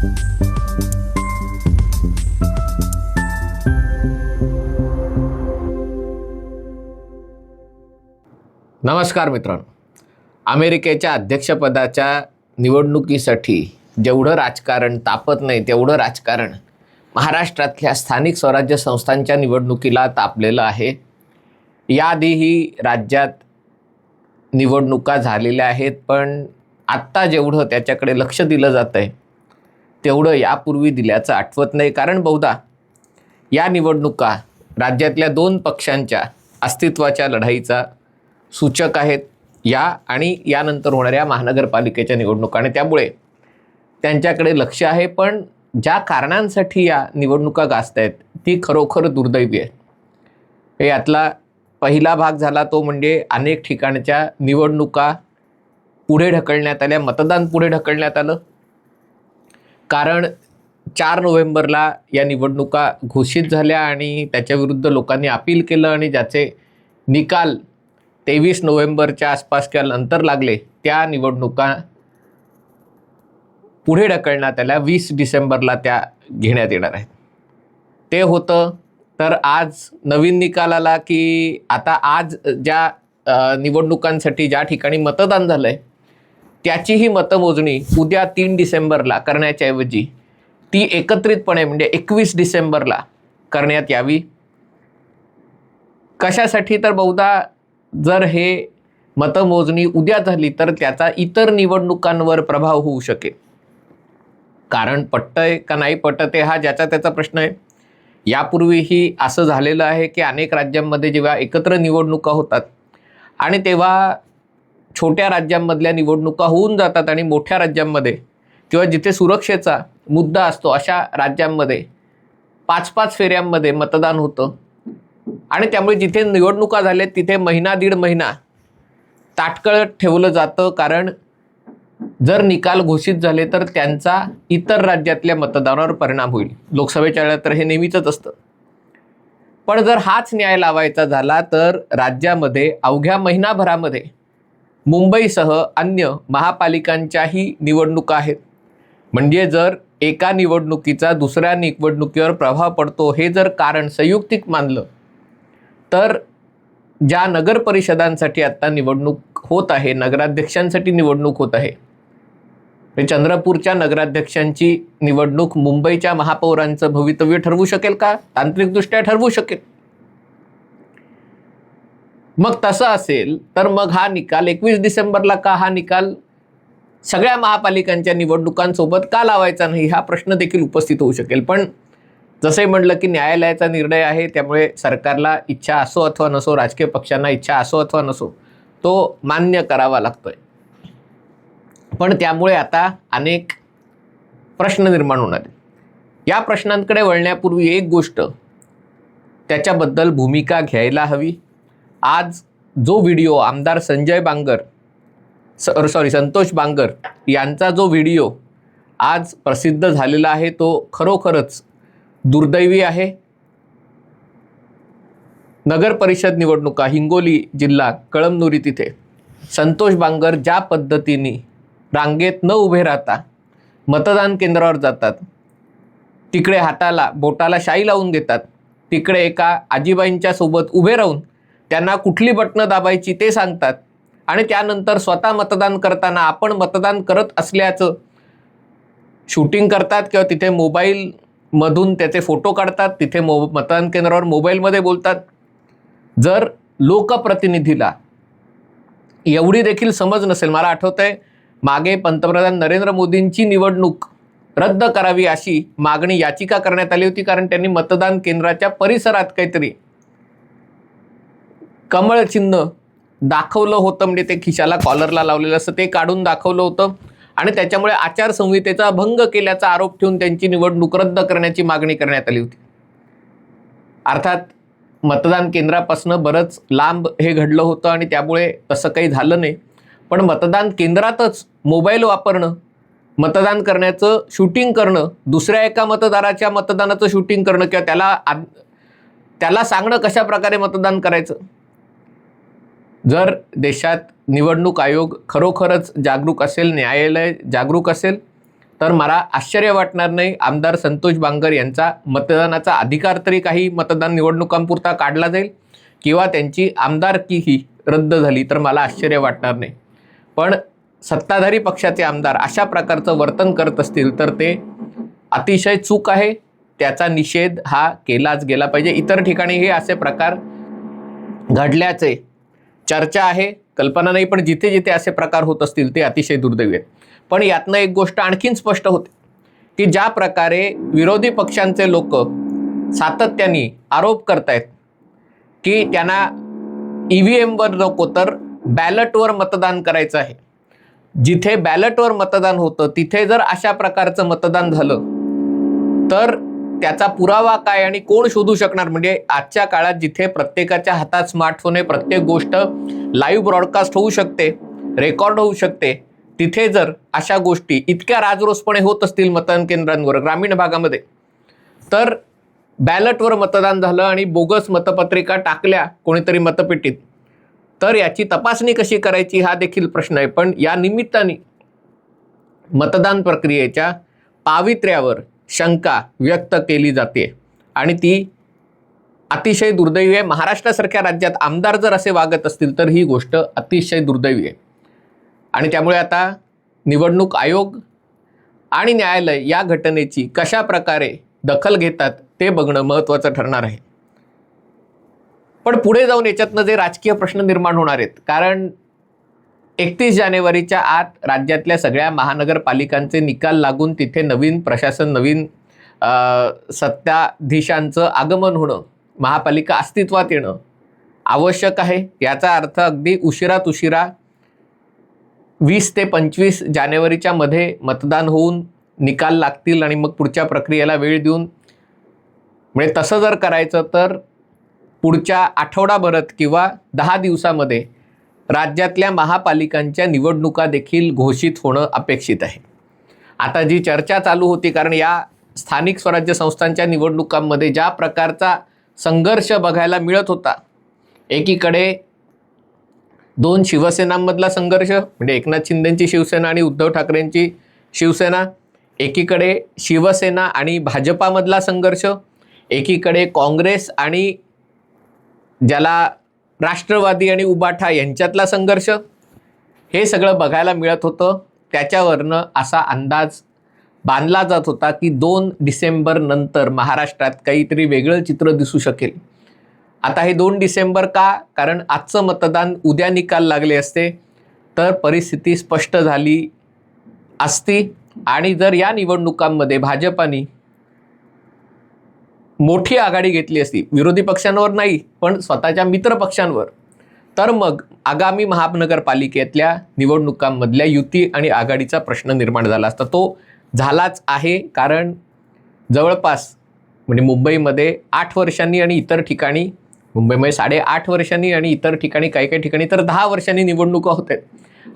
नमस्कार मित्रांनो, अमेरिकेच्या अध्यक्षपदाच्या निवडणुकीसाठी जेवढं राजकारण तापत नाही तेवढं राजकारण महाराष्ट्रातल्या स्थानिक स्वराज्य संस्थांच्या निवडणुकीला तापलेलं आहे. याआधीही राज्यात निवडणुका झालेल्या आहेत, पण आत्ता जेवढं त्याच्याकडे लक्ष दिलं जातं आहे तेवढं यापूर्वी दिल्याचं आठवत नाही. कारण बहुधा या निवडणुका राज्यातल्या दोन पक्षांच्या अस्तित्वाच्या लढाईचा सूचक आहेत, या आणि यानंतर होणाऱ्या महानगरपालिकेच्या निवडणुका, आणि त्यामुळे त्यांच्याकडे लक्ष आहे. पण ज्या कारणांसाठी या निवडणुका गाजत आहेत ती खरोखर दुर्दैवी आहे. यातला पहिला भाग झाला तो म्हणजे अनेक ठिकाणच्या निवडणुका पुढे ढकलण्यात आल्या, मतदान पुढे ढकलण्यात आलं. कारण 4 नोव्हेंबरला या निवडणुका घोषित झाल्या आणि त्याच्याविरुद्ध लोकांनी अपील केलं, आणि ज्याचे निकाल 23 नोव्हेंबरच्या आसपास किंवा नंतर लागले त्या निवडणुका पुढे ढकलण्यात आल्या. 20 डिसेंबरला त्या घेण्यात येणार आहेत. ते होतं तर आज नवीन निकाल आला की आता आज ज्या निवडणुकांसाठी ज्या ठिकाणी मतदान झालं आहे त्याचीही मतमोजणी उद्या 3 डिसेंबरला करण्याच्या ऐवजी ती एकत्रितपणे म्हणजे 21 डिसेंबरला करण्यात यावी. कशासाठी? तर बहुधा जर हे मतमोजणी उद्या झाली तर त्याचा इतर निवडणुकांवर प्रभाव होऊ शकेल. कारण पटतंय का नाही पटते हा ज्याचा त्याचा प्रश्न आहे. यापूर्वीही असं झालेलं आहे की अनेक राज्यांमध्ये जेव्हा एकत्र निवडणुका होतात आणि तेव्हा छोट्या राज्यांमधल्या निवडणुका होऊन जातात आणि मोठ्या राज्यांमध्ये किंवा जिथे सुरक्षेचा मुद्दा असतो अशा राज्यांमध्ये 5-5 फेऱ्यांमध्ये मतदान होतं. आणि त्यामुळे जिथे निवडणुका झाल्या तिथे महिना दीड महिना ताटकळत ठेवलं जातं. कारण जर निकाल घोषित झाले तर त्यांचा इतर राज्यातल्या मतदानावर परिणाम होईल. लोकसभेच्या वेळेला तर हे नेहमीचंच असतं. पण जर हाच न्याय लावायचा झाला तर राज्यामध्ये अवघ्या महिनाभरामध्ये मुंबईसह अन्य महापालिकांच्याही निवडणुका आहेत. म्हणजे जर एका निवडणुकीचा दुसऱ्या निवडणुकीवर प्रभाव पडतो हे जर कारण संयुक्तिक मानलं तर ज्या नगर परिषदांसाठी आत्ता निवडणूक होत आहे, नगराध्यक्षांसाठी निवडणूक होत आहे, चंद्रपूरच्या नगराध्यक्षांची निवडणूक मुंबईच्या महापौरांचं भवितव्य ठरवू शकेल का? तांत्रिकदृष्ट्या ठरवू शकेल. मग तसं असेल तर मग हा निकाल 21 डिसेंबरला का हा निकाल सगळ्या महापालिकांच्या निवडणुकांसोबत का लावायचा नाही हा प्रश्न देखील उपस्थित होऊ शकेल. पण जसे म्हटलं की न्यायालयाचा निर्णय आहे, त्यामुळे सरकारला इच्छा असो अथवा नसो, राजकीय पक्षांना इच्छा असो अथवा नसो, तो मान्य करावा लागतोय. पण त्यामुळे आता अनेक प्रश्न निर्माण होणार आहेत. या प्रश्नांकडे वळण्यापूर्वी एक गोष्ट त्याच्याबद्दल भूमिका घ्यायला हवी. आज जो व्हिडिओ आमदार संतोष बांगर यांचा जो व्हिडिओ आज प्रसिद्ध झालेला आहे तो खरोखरच दुर्दैवी आहे. नगर परिषद निवडणुका हिंगोली जिल्हा कळमनुरी तिथे संतोष बांगर ज्या पद्धतीने रांगेत न उभे राहता मतदान केंद्रावर जातात, तिकडे हाताला बोटाला शाई लावून देतात, तिकडे एका आजीबाईंच्या सोबत उभे राहून त्यांना कुठली बटणं दाबायची ते सांगतात, आणि त्यानंतर स्वतः मतदान करताना आपण मतदान करत असल्याचं शूटिंग करतात किंवा तिथे मोबाईलमधून त्याचे फोटो काढतात, तिथे मतदान केंद्रावर मोबाईलमध्ये बोलतात. जर लोकप्रतिनिधीला एवढी देखील समज नसेल, मला आठवतंय मागे पंतप्रधान नरेंद्र मोदींची निवडणूक रद्द करावी अशी मागणी याचिका करण्यात आली होती. कारण त्यांनी मतदान केंद्राच्या परिसरात काहीतरी कमळ चिन्ह दाखवलं होतं, म्हणजे ते खिशाला कॉलरला लावलेलं असं ते काढून दाखवलं होतं, आणि त्याच्यामुळे आचारसंहितेचा भंग केल्याचा आरोप ठेवून त्यांची निवडणूक रद्द करण्याची मागणी करण्यात आली होती. अर्थात मतदान केंद्रापासून बरंच लांब हे घडलं होतं आणि त्यामुळे तसं काही झालं नाही. पण मतदान केंद्रातच मोबाईल वापरणं, मतदान करण्याचं शूटिंग करणं, दुसऱ्या एका मतदाराच्या मतदानाचं शूटिंग करणं किंवा त्याला सांगणं कशा प्रकारे मतदान करायचं. जर देशात निवडणूक आयोग खरोखरच जागरूक असेल, न्यायालय जागरूक असेल, तर मला आश्चर्य वाटणार नाही आमदार संतोष बांगर यांचा मतदानाचा अधिकार तरी काही मतदान निवडणुकांपुरता काढला जाईल किंवा त्यांची आमदारकीही रद्द झाली तर मला आश्चर्य वाटणार नाही. पण सत्ताधारी पक्षाचे आमदार अशा प्रकारचं वर्तन करत असतील तर ते अतिशय चूक आहे. त्याचा निषेध हा केलाच गेला पाहिजे. इतर ठिकाणी हे असे प्रकार घडल्याचे चर्चा आहे, कल्पना नाही, पण जिथे जिथे असे प्रकार होत असतील ते अतिशय दुर्दैवी आहेत. पण यातनं एक गोष्ट आणखीन स्पष्ट होते की ज्या प्रकारे विरोधी पक्षांचे लोक सातत्याने आरोप करतायत की त्यांना EVMवर नको तर बॅलटवर मतदान करायचं आहे, जिथे बॅलटवर मतदान होतं तिथे जर अशा प्रकारचं मतदान झालं तर त्याचा पुरावा काय आणि कोण शोधू शकणार. म्हणजे आजच्या काळात जिथे प्रत्येकाच्या हातात स्मार्टफोन आहे, प्रत्येक गोष्ट लाईव्ह ब्रॉडकास्ट होऊ शकते, रेकॉर्ड होऊ शकते, तिथे जर अशा गोष्टी इतक्या राजरोसपणे होत असतील मतदान केंद्रांवर ग्रामीण भागामध्ये, तर बॅलटवर मतदान झालं आणि बोगस मतपत्रिका टाकल्या कोणीतरी मतपेटीत, तर याची तपासणी कशी करायची हा देखील प्रश्न आहे. पण या निमित्ताने मतदान प्रक्रियेच्या पावित्र्यावर शंका व्यक्त केली जाते आणि ती अतिशय दुर्दैवी आहे. महाराष्ट्रासारख्या राज्यात आमदार जर असे वागत असतील तर ही गोष्ट अतिशय दुर्दैवी आहे. आणि त्यामुळे आता निवडणूक आयोग आणि न्यायालय या घटनेची कशा प्रकारे दखल घेतात ते बघणं महत्त्वाचं ठरणार आहे. पण पुढे जाऊन याच्यातनं जे राजकीय प्रश्न निर्माण होणार आहेत, कारण 31 जानेवारीच्या आत राज्यातल्या सगळ्या महानगरपालिकांचे निकाल लागून तिथे नवीन प्रशासन, नवीन सत्ताधीशांचं आगमन होणं, महापालिका अस्तित्वात येणं आवश्यक आहे. याचा अर्थ अगदी उशिरात उशिरा 20 ते 25 जानेवारीच्या मध्ये मतदान होऊन निकाल लागतील आणि मग पुढच्या प्रक्रियेला वेळ देऊन, म्हणजे तसं जर करायचं तर पुढच्या आठवडाभरात किंवा 10 दिवसामध्ये राज्यातल्या महापालिकांच्या निवडणुका देखील घोषित होणं अपेक्षित आहे. आता जी चर्चा चालू होती, कारण या स्थानिक स्वराज्य संस्थांच्या निवडणुकांमध्ये ज्या प्रकारचा संघर्ष बघायला मिळत होता, एकीकडे 2 शिवसेनांमधला संघर्ष म्हणजे एकनाथ शिंदेंची शिवसेना आणि उद्धव ठाकरेंची शिवसेना, एकीकडे शिवसेना आणि भाजपामधला संघर्ष, एकीकडे काँग्रेस आणि ज्याला राष्ट्रवादी आणि उबाठा यांच्यातला संघर्ष, हे सगळं बघायला मिळत होतं. त्याच्यावरनं असा अंदाज बांधला जात होता की 2 डिसेंबर नंतर महाराष्ट्रात काहीतरी वेगळं चित्र दिसू शकेल. आता हे 2 डिसेंबर का? कारण आजचं मतदान उद्या निकाल लागले असते तर परिस्थिती स्पष्ट झाली असती आणि जर या निवडणुकांमध्ये भाजपाने मोठी आघाडी घेतली असती, विरोधी पक्षांवर नाही पण स्वतःच्या मित्र पक्षांवर, तर मग आगामी महानगरपालिकेतल्या निवडणुकांमधल्या युती आणि आघाडीचा प्रश्न निर्माण झाला असता. तो झालाच आहे, कारण जवळपास म्हणजे मुंबईमध्ये 8 वर्षांनी आणि इतर ठिकाणी, मुंबईमध्ये 8.5 वर्षांनी आणि इतर ठिकाणी काही काही ठिकाणी तर 10 वर्षांनी निवडणुका होत आहेत.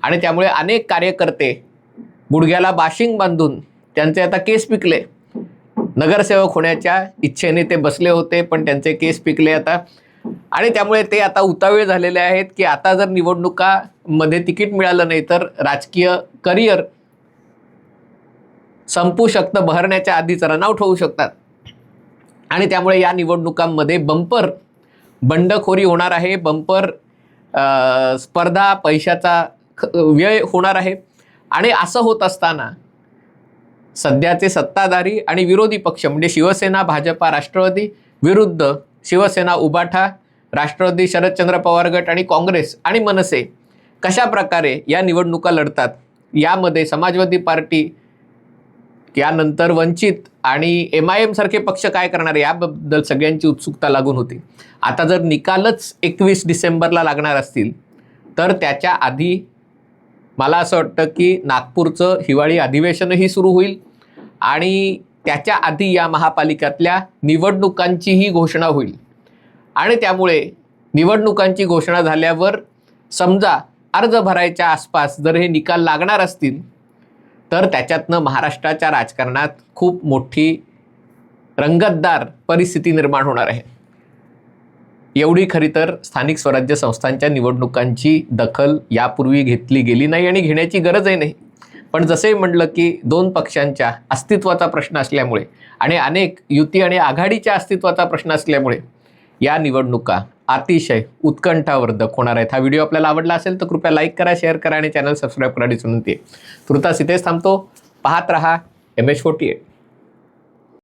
आणि त्यामुळे अनेक कार्यकर्ते गुडघ्याला बाशिंग बांधून त्यांचे आता केस पिकले, नगरसेवक होण्याच्या इच्छेने ते बसले होते पण त्यांचे केस पिकले आता, आणि त्यामुळे ते आता उतावीळ झालेले आहेत की आता जर निवडणुकामध्ये तिकीट मिळालं नाही तर राजकीय करिअर संपू शकतं, बहरण्याच्या आधीच रनआउट होऊ शकतात. आणि त्यामुळे या निवडणुकांमध्ये बंपर बंडखोरी होणार आहे, बंपर स्पर्धा, पैशाचा व्यय होणार आहे. आणि असं होत असताना सध्याचे सत्ताधारी आणि विरोधी पक्ष म्हणजे शिवसेना, भाजपा, राष्ट्रवादी विरुद्ध शिवसेना, उबाठा, राष्ट्रवादी, शरदचंद्र पवार गट आणि काँग्रेस आणि मनसे कशा प्रकारे या निवडणुका लढतात, यामध्ये समाजवादी पार्टी, यानंतर वंचित आणि MIM सारखे पक्ष काय करणार याबद्दल सगळ्यांची उत्सुकता लागून होती. आता जर निकालच 21 डिसेंबरला लागणार असतील तर त्याच्या आधी मला असं वाटतं की नागपूरचं हिवाळी अधिवेशनही सुरू होईल आणि त्याच्या आधी या महापालिकातल्या निवडणुकांचीही घोषणा होईल. आणि त्यामुळे निवडणुकांची घोषणा झाल्यावर समजा अर्ज भरायच्या आसपास जर हे निकाल लागणार असतील तर त्याच्यातनं महाराष्ट्राच्या राजकारणात खूप मोठी रंगतदार परिस्थिती निर्माण होणार आहे. एवढी खरी तर स्थानिक स्वराज्य संस्थांच्या निवडणुकांची दखल यापूर्वी घेतली गेली नाही आणि घेण्याची गरजही नाही. पण जसे म्हटलं की दोन पक्षांच्या अस्तित्वाचा प्रश्न असल्यामुळे आणि अनेक युती आणि आघाडीच्या अस्तित्वाचा प्रश्न असल्यामुळे या निवडणुका अतिशय उत्कंठावर्धक होणार आहेत. हा व्हिडिओ आपल्याला आवडला असेल तर कृपया लाईक करा, शेअर करा आणि चॅनल सबस्क्राईब करायची विनंती आहे. तुर्तास इथेच थांबतो. पाहत रहा MH48.